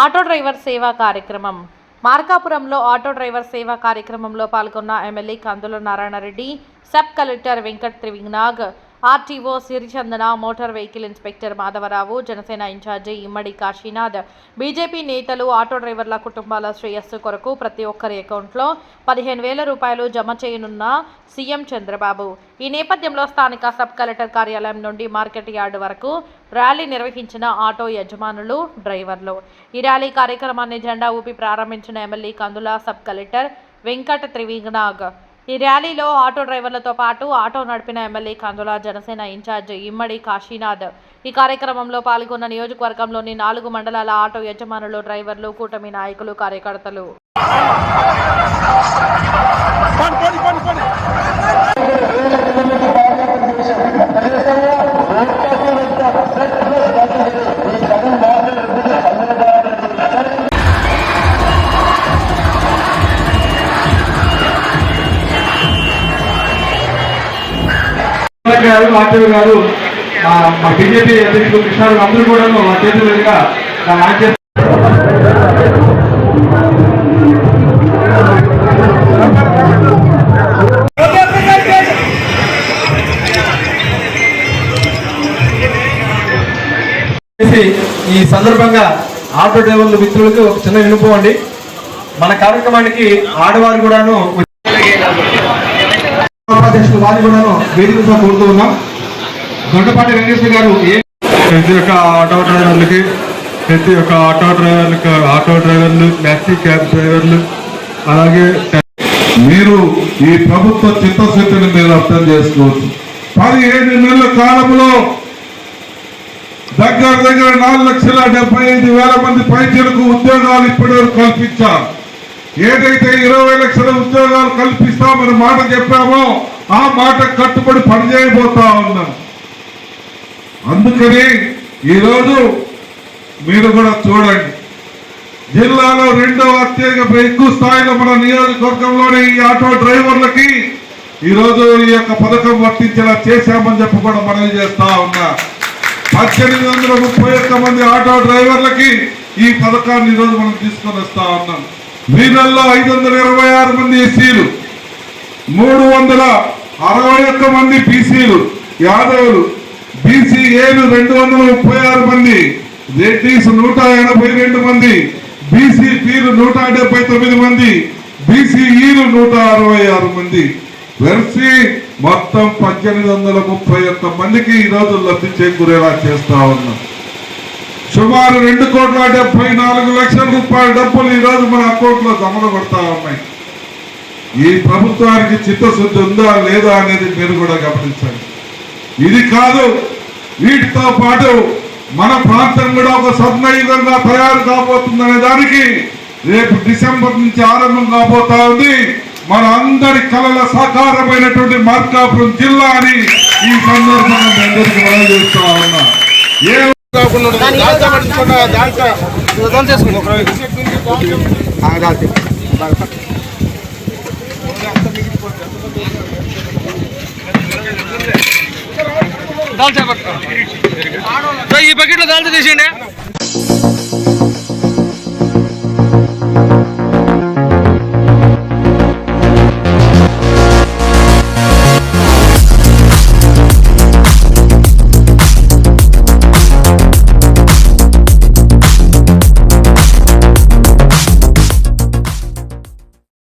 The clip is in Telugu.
ఆటో డ్రైవర్ సేవా కార్యక్రమం మార్కాపురంలో ఆటో డ్రైవర్ సేవా కార్యక్రమంలో పాల్గొన్న MLA Kandula Narayana Reddy, sub collector Venkat Trivinag, RTO Sirichandana, motor vehicle inspector Madhavarao, Janasena incharge Immadi Kasinath, BJP నేతలు ఆటో డ్రైవర్ల కుటుంబాల శ్రేయస్సు కొరకు ప్రతి ఒక్కరి అకౌంట్లో 15,000 రూపాయలు జమ చేయనున్న సీఎం చంద్రబాబు. ఈ నేపథ్యంలో స్థానిక సబ్ కలెక్టర్ కార్యాలయం నుండి మార్కెట్ యార్డు వరకు ర్యాలీ నిర్వహించిన ఆటో యజమానులు, డ్రైవర్లు. ఈ ర్యాలీ కార్యక్రమాన్ని జెండా ఊపి ప్రారంభించిన ఎమ్మెల్యే కందుల, సబ్ కలెక్టర్ వెంకట్ త్రివినాగ్. ఈ ర్యాలీలో ఆటో డ్రైవర్లతో పాటు ఆటో నడిపిన ఎమ్మెల్యే కందుల, జనసేన ఇన్ఛార్జ్ ఇమ్మడి కాశీనాథ్. ఈ కార్యక్రమంలో పాల్గొన్న నియోజకవర్గంలోని 4 మండలాల ఆటో యజమానులు, డ్రైవర్లు, కూటమి నాయకులు, కార్యకర్తలు. ఆర్టీఓ గారు, మా బీజేపీ అధ్యక్షులు కృష్ణారావు అందరూ కూడా మా చేతుల మీదుగా ఈ సందర్భంగా ఆటో డ్రైవర్ల మిత్రులకు ఒక చిన్న వినుపం అండి. మన కార్యక్రమానికి ఆడవారు కూడాను అధ్యక్షులు వారి కూడాను వేదికగా కోరుతూ ఉన్నాం. దొడ్డపాటి వెంకటేశ్వర గారు ప్రతి ఒక్క ఆటో డ్రైవర్లు, టాక్సీ క్యాబ్ డ్రైవర్లు, అలాగే మీరు ఈ ప్రభుత్వ చిత్తశుద్ధిని మీరు అర్థం చేసుకోవచ్చు. 17 నెలల కాలంలో దగ్గర 4,75,000 మంది పైచలకు ఉద్యోగాలు ఇప్పటివరకు కల్పించారు. ఏదైతే 20 లక్షల ఉద్యోగాలు కల్పిస్తామని మాట చెప్పామో ఆ మాట కట్టుబడి పనిచేయబోతా ఉన్నాం. అందుకని ఈరోజు మీరు కూడా చూడండి, జిల్లాలో 2వ అత్యధిక ఎక్కువ స్థాయిలో మన నియోజకవర్గంలోని ఈ ఆటో డ్రైవర్లకి ఈరోజు ఈ యొక్క పథకం వర్తించేలా చేశామని చెప్పి కూడా మనవి చేస్తా ఉన్నా. 1831 మంది ఆటో డ్రైవర్లకి ఈ పథకాన్ని ఈరోజు మనం తీసుకొని వస్తా ఉన్నాం. వీళ్ళల్లో 526 మంది ఎస్సీలు, 361 మంది బీసీలు, యాదవులు, బీసీఏలు 236 మంది, రెడ్డీస్ 182 మంది, బీసీపీలు 179 మంది, బీసీఈలు 166 మంది, వెర్సీ మొత్తం 1831 మందికి ఈరోజు లబ్ధి చేకూరేలా చేస్తా ఉన్నాం. సుమారు 2,74,00,000 రూపాయల డబ్బులు ఈరోజు మన అకౌంట్లో జమలు పడతా ఉన్నాయి. ఈ ప్రభుత్వానికి చిత్తశుద్ధి ఉందా లేదా అనేది మీరు కూడా గమనించండి. ఇది కాదు, వీటితో పాటు మన ప్రాంతం కూడా ఒక స్వర్ణయుగంగా తయారు కాబోతుందనే దానికి రేపు డిసెంబర్ నుంచి ఆరంభం కాబోతా ఉంది. మన అందరి కళల సాకారమైనటువంటి మార్కాపురం జిల్లా అని ఈ సందర్భంగా అందరికీ మనం చేస్తా ఉన్నా. ఈ బకెట్లో దాల్చా తీసేయండి.